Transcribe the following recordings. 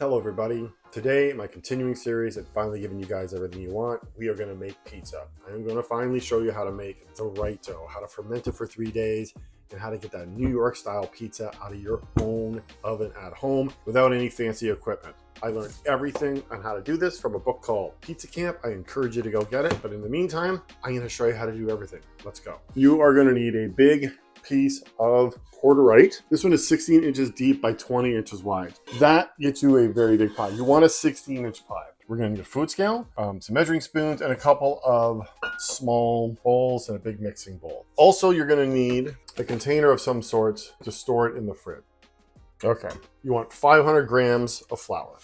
Hello everybody. Today, in my continuing series at finally giving you guys everything you want, we are going to make pizza. I am going to finally show you how to make the right dough, how to ferment it for 3 days, and how to get that New York style pizza out of your own oven at home without any fancy equipment. I learned everything on how to do this from a book called Pizza Camp. I encourage you to go get it, but in the meantime, I'm going to show you how to do everything. Let's go. You are going to need a big piece of porterite. This one is 16 inches deep by 20 inches wide. That gets you a very big pie. You want a 16-inch pie. We're going to need a food scale, some measuring spoons, and a couple of small bowls and a big mixing bowl. Also, you're going to need a container of some sort to store it in the fridge. Okay, you want 500 grams of flour.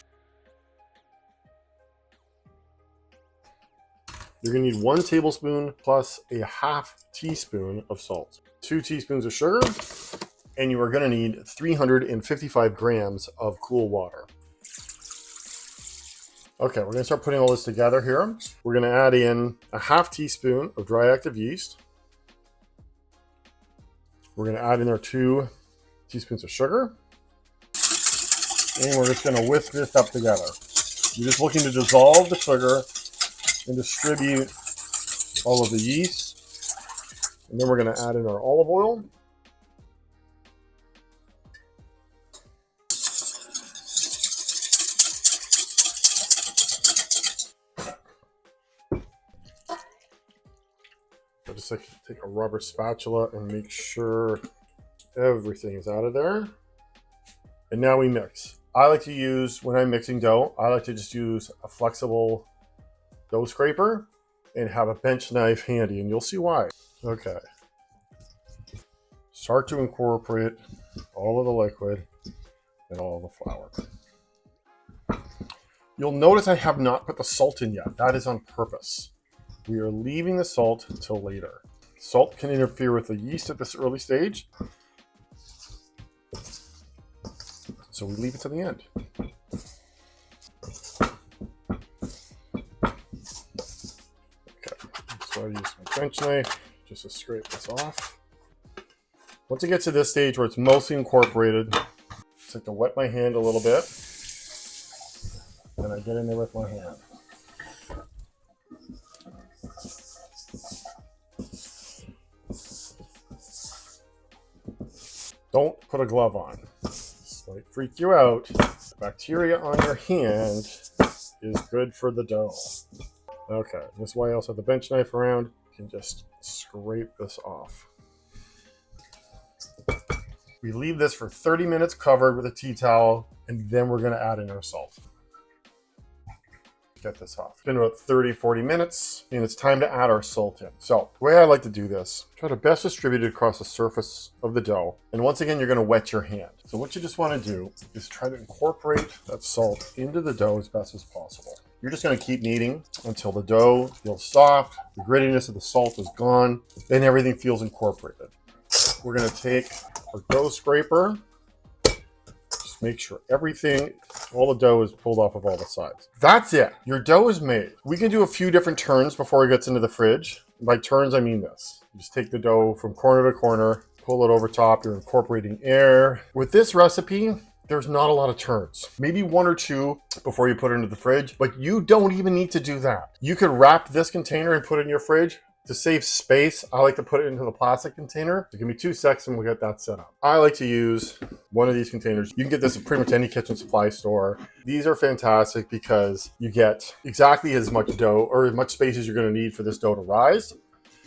You're going to need 1 tablespoon plus a half teaspoon of salt, 2 teaspoons of sugar, and you are going to need 355 grams of cool water. Okay, we're going to start putting all this together here. We're going to add in a half teaspoon of dry active yeast. We're going to add in our 2 teaspoons of sugar. And we're just going to whisk this up together. You're just looking to dissolve the sugar and distribute all of the yeast. And then we're going to add in our olive oil. I just like to take a rubber spatula and make sure everything is out of there. And now we mix. I like to use, when I'm mixing dough, I like to just use a flexible dough scraper and have a bench knife handy, and you'll see why. Okay. Start to incorporate all of the liquid and all the flour. You'll notice I have not put the salt in yet. That is on purpose. We are leaving the salt until later. Salt can interfere with the yeast at this early stage, so we leave it to the end. So I use my bench knife just to scrape this off. Once it gets to this stage where it's mostly incorporated, I just like to wet my hand a little bit. And I get in there with my hand. Don't put a glove on. This might freak you out. Bacteria on your hand is good for the dough. Okay, this is why I also have the bench knife around. You can just scrape this off. We leave this for 30 minutes covered with a tea towel, and then we're going to add in our salt. Get this off. It's been about 30-40 minutes, and it's time to add our salt in. So the way I like to do this, try to best distribute it across the surface of the dough. And once again, you're going to wet your hand. So what you just want to do is try to incorporate that salt into the dough as best as possible. You're just going to keep kneading until the dough feels soft, the grittiness of the salt is gone, and everything feels incorporated. We're going to take our dough scraper. Just make sure everything, all the dough is pulled off of all the sides. That's it. Your dough is made. We can do a few different turns before it gets into the fridge. By turns, I mean this. You just take the dough from corner to corner, pull it over top. You're incorporating air. With this recipe, there's not a lot of turns. Maybe 1 or 2 before you put it into the fridge, but you don't even need to do that. You could wrap this container and put it in your fridge. To save space, I like to put it into the plastic container. Give me 2 seconds and we'll get that set up. I like to use one of these containers. You can get this at pretty much any kitchen supply store. These are fantastic because you get exactly as much dough or as much space as you're going to need for this dough to rise.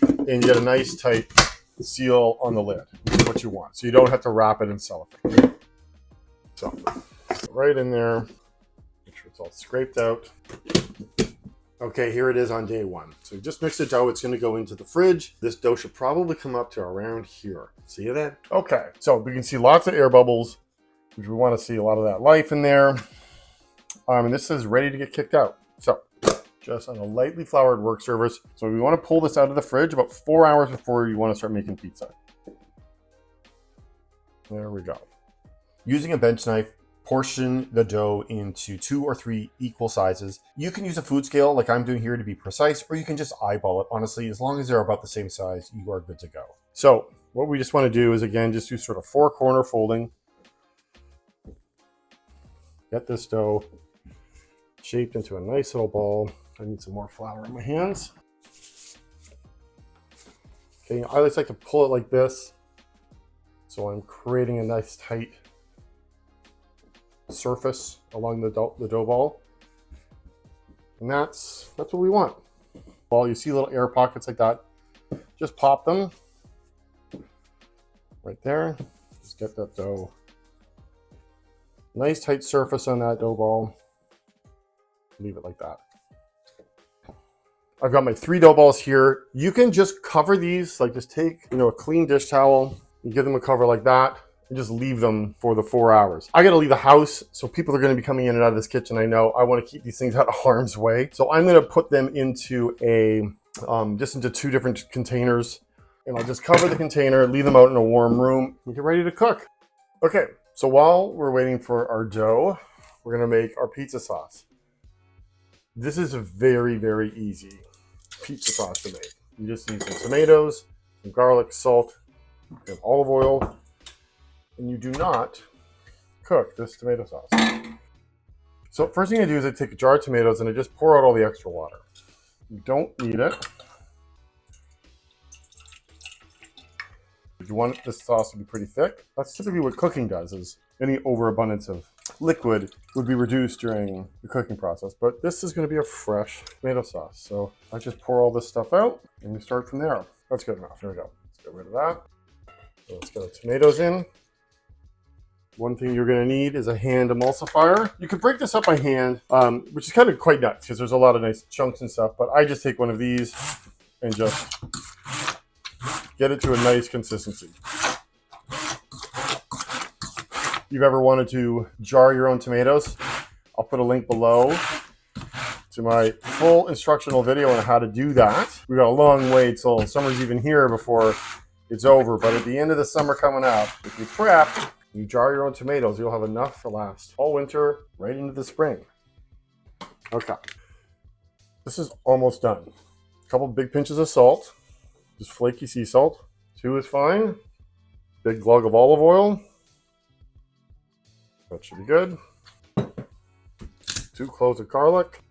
And you get a nice tight seal on the lid, which is what you want. So you don't have to wrap it in cellophane. So right in there, make sure it's all scraped out. Okay, here it is on day 1. So just mix the dough. It's going to go into the fridge. This dough should probably come up to around here. See that? Okay, so we can see lots of air bubbles, which we want to see a lot of that life in there. And this is ready to get kicked out. So just on a lightly floured work surface. So we want to pull this out of the fridge about 4 hours before you want to start making pizza. There we go. Using a bench knife, portion the dough into 2 or 3 equal sizes. You can use a food scale like I'm doing here to be precise, or you can just eyeball it. Honestly, as long as they're about the same size, you are good to go. So what we just want to do is, again, just do sort of 4-corner folding. Get this dough shaped into a nice little ball. I need some more flour in my hands. Okay, I always like to pull it like this, so I'm creating a nice tight surface along the dough ball. And that's what we want. Well, you see little air pockets like that, just pop them right there. Just get that dough. Nice tight surface on that dough ball. Leave it like that. I've got my 3 dough balls here. You can just cover these, like just take, a clean dish towel, you give them a cover like that, and just leave them for the 4 hours. I gotta leave the house, so people are gonna be coming in and out of this kitchen. I know I wanna keep these things out of harm's way. So I'm gonna put them into just into 2 different containers, and I'll just cover the container, leave them out in a warm room, and get ready to cook. Okay, so while we're waiting for our dough, we're gonna make our pizza sauce. This is a very, very easy pizza sauce to make. You just need some tomatoes, some garlic, salt, and olive oil, and you do not cook this tomato sauce. So first thing I do is I take a jar of tomatoes and I just pour out all the extra water. You don't need it. You want this sauce to be pretty thick. That's typically what cooking does, is any overabundance of liquid would be reduced during the cooking process. But this is going to be a fresh tomato sauce. So I just pour all this stuff out and we start from there. That's good enough. There we go. Let's get rid of that. So let's get our tomatoes in. One thing you're going to need is a hand emulsifier. You can break this up by hand, which is kind of quite nuts because there's a lot of nice chunks and stuff. But I just take one of these and just get it to a nice consistency. If you've ever wanted to jar your own tomatoes, I'll put a link below to my full instructional video on how to do that. We've got a long way till summer's even here before it's over, but at the end of the summer coming up, if you prep, you jar your own tomatoes, you'll have enough to last all winter, right into the spring. Okay, this is almost done. A couple big pinches of salt, just flaky sea salt. 2 is fine. Big glug of olive oil. That should be good. 2 cloves of garlic.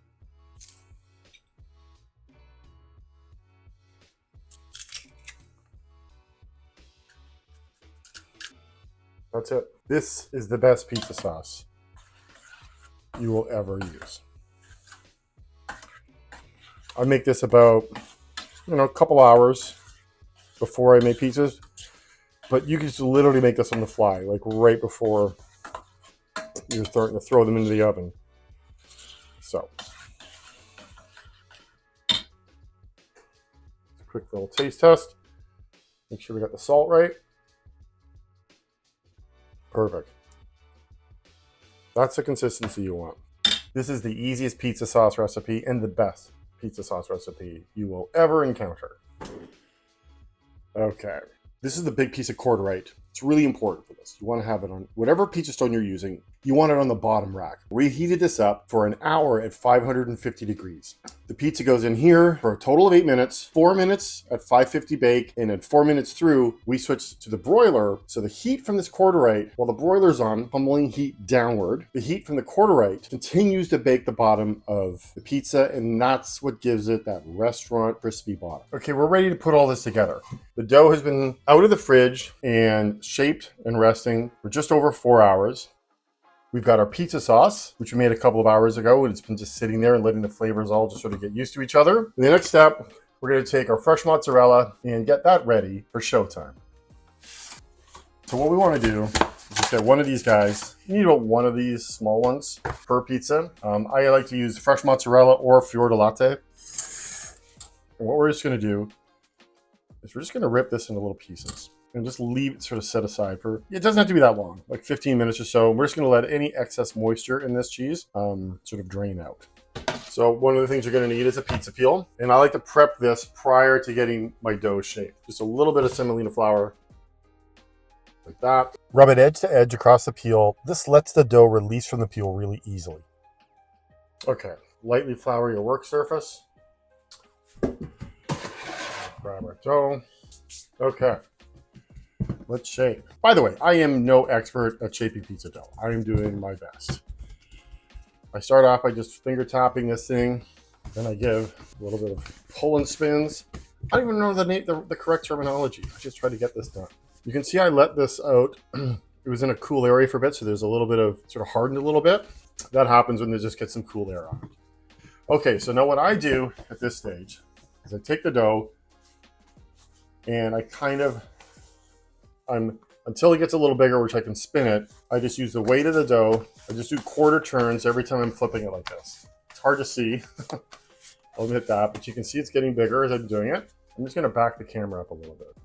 That's it. This is the best pizza sauce you will ever use. I make this about, a couple hours before I make pizzas, but you can just literally make this on the fly, like right before you're starting to throw them into the oven. So, quick little taste test. Make sure we got the salt right. Perfect. That's the consistency you want. This is the easiest pizza sauce recipe and the best pizza sauce recipe you will ever encounter. Okay. This is the big piece of corduroy. It's really important for this. You want to have it on whatever pizza stone you're using. You want it on the bottom rack. We heated this up for an hour at 550 degrees. The pizza goes in here for a total of 8 minutes, 4 minutes at 550 bake, and at 4 minutes through, we switch to the broiler. So the heat from this corduroy, while the broiler's on, pummeling heat downward, the heat from the corduroy continues to bake the bottom of the pizza, and that's what gives it that restaurant crispy bottom. Okay, we're ready to put all this together. The dough has been out of the fridge and shaped and resting for just over 4 hours. We've got our pizza sauce, which we made a couple of hours ago, and it's been just sitting there and letting the flavors all just sort of get used to each other. And the next step, we're going to take our fresh mozzarella and get that ready for showtime. So what we want to do is just get one of these guys. You need about one of these small ones per pizza. I like to use fresh mozzarella or fior di latte. And what we're just going to do is we're just going to rip this into little pieces and just leave it sort of set aside for, it doesn't have to be that long, like 15 minutes or so. We're just going to let any excess moisture in this cheese sort of drain out. So one of the things you're going to need is a pizza peel. And I like to prep this prior to getting my dough shaped. Just a little bit of semolina flour, like that. Rub it edge to edge across the peel. This lets the dough release from the peel really easily. Okay, lightly flour your work surface. Grab our dough. Okay. Let's shape. By the way, I am no expert at shaping pizza dough. I am doing my best. I start off by just finger tapping this thing. Then I give a little bit of pull and spins. I don't even know the correct terminology. I just try to get this done. You can see I let this out. It was in a cool area for a bit, so there's a little bit of sort of hardened a little bit. That happens when they just get some cool air on it. Okay, so now what I do at this stage is I take the dough and I until it gets a little bigger, which I can spin it, I just use the weight of the dough. I just do quarter turns every time I'm flipping it like this. It's hard to see. I'll admit that, but you can see it's getting bigger as I'm doing it. I'm just gonna back the camera up a little bit.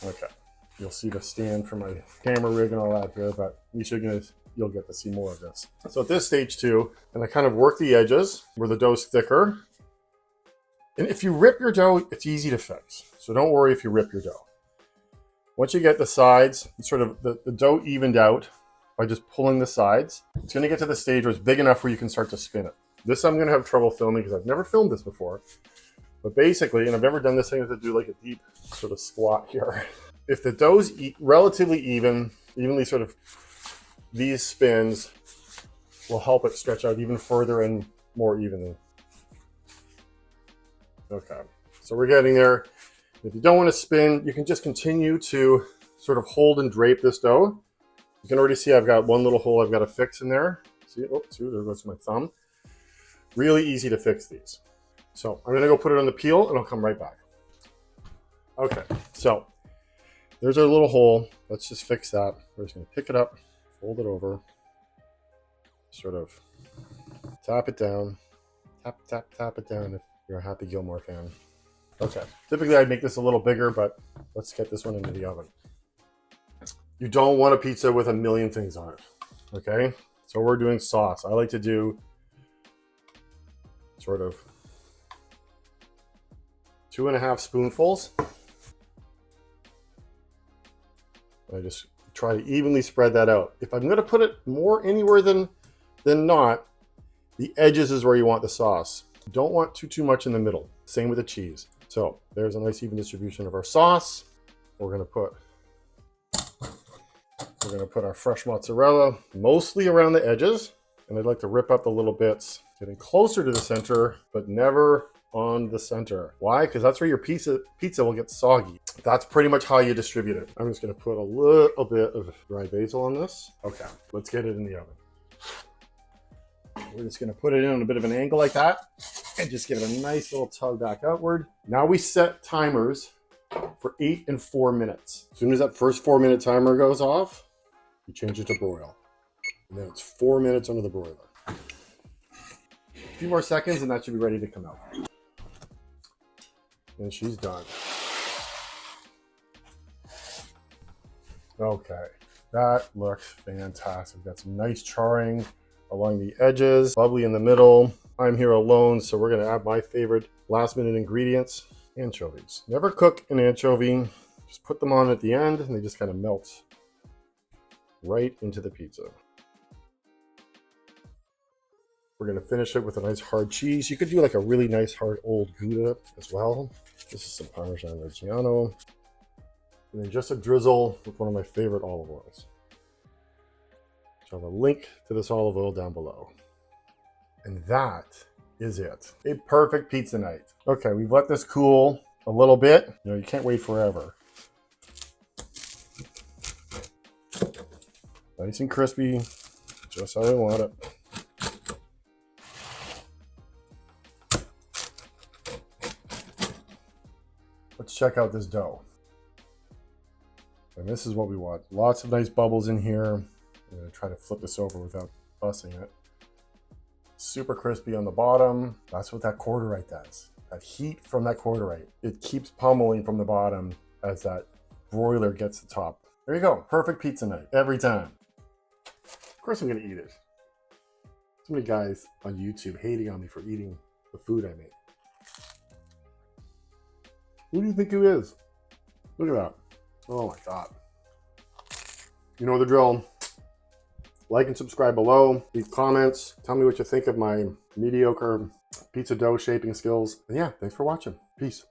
Okay, you'll see the stand for my camera rig and all that here, but you'll get to see more of this. So at this stage too, and I kind of work the edges where the dough's thicker. And if you rip your dough, it's easy to fix. So don't worry if you rip your dough. Once you get the sides, sort of the dough evened out by just pulling the sides, it's gonna get to the stage where it's big enough where you can start to spin it. This I'm gonna have trouble filming because I've never filmed this before. But basically, and I've never done this thing, I have to do like a deep sort of squat here. If the dough's relatively evenly sort of, these spins will help it stretch out even further and more evenly. Okay, so we're getting there. If you don't want to spin, you can just continue to sort of hold and drape this dough. You can already see I've got one little hole I've got to fix in there. See, oh, there goes my thumb. Really easy to fix these. So I'm gonna go put it on the peel and I'll come right back. Okay, so there's our little hole. Let's just fix that. We're just gonna pick it up, fold it over, sort of tap it down, tap it down if you're a Happy Gilmore fan. Okay, typically I'd make this a little bigger, but let's get this one into the oven. You don't want a pizza with a million things on it, okay? So we're doing sauce. I like to do sort of 2.5 spoonfuls. I just try to evenly spread that out. If I'm gonna put it more anywhere than not, the edges is where you want the sauce. You don't want too much in the middle. Same with the cheese. So there's a nice even distribution of our sauce. We're gonna put our fresh mozzarella mostly around the edges. And I'd like to rip up the little bits, getting closer to the center, but never on the center. Why? Because that's where your pizza will get soggy. That's pretty much how you distribute it. I'm just gonna put a little bit of dry basil on this. Okay, let's get it in the oven. We're just gonna put it in on a bit of an angle like that and just give it a nice little tug back outward. Now we set timers for 8 and 4 minutes. As soon as that first 4-minute timer goes off, you change it to broil. And then it's 4 minutes under the broiler. A few more seconds and that should be ready to come out. And she's done. Okay, that looks fantastic. Got some nice charring along the edges, bubbly in the middle. I'm here alone, so we're gonna add my favorite last minute ingredients, anchovies. Never cook an anchovy, just put them on at the end and they just kind of melt right into the pizza. We're gonna finish it with a nice hard cheese. You could do like a really nice hard old Gouda as well. This is some Parmesan Reggiano. And then just a drizzle with one of my favorite olive oils. So I have a link to this olive oil down below. And that is it. A perfect pizza night. Okay, we've let this cool a little bit. You know, you can't wait forever. Nice and crispy, just how I want it. Let's check out this dough. And this is what we want. Lots of nice bubbles in here. I'm gonna try to flip this over without busting it. Super crispy on the bottom. That's what that quarter-right does. That heat from that quarter-right, it keeps pummeling from the bottom as that broiler gets the top. There you go, perfect pizza night, every time. Of course I'm gonna eat it. So many guys on YouTube hating on me for eating the food I make. Who do you think who is? Look at that. Oh my God. You know the drill. Like and subscribe below. Leave comments. Tell me what you think of my mediocre pizza dough shaping skills. And yeah, thanks for watching. Peace.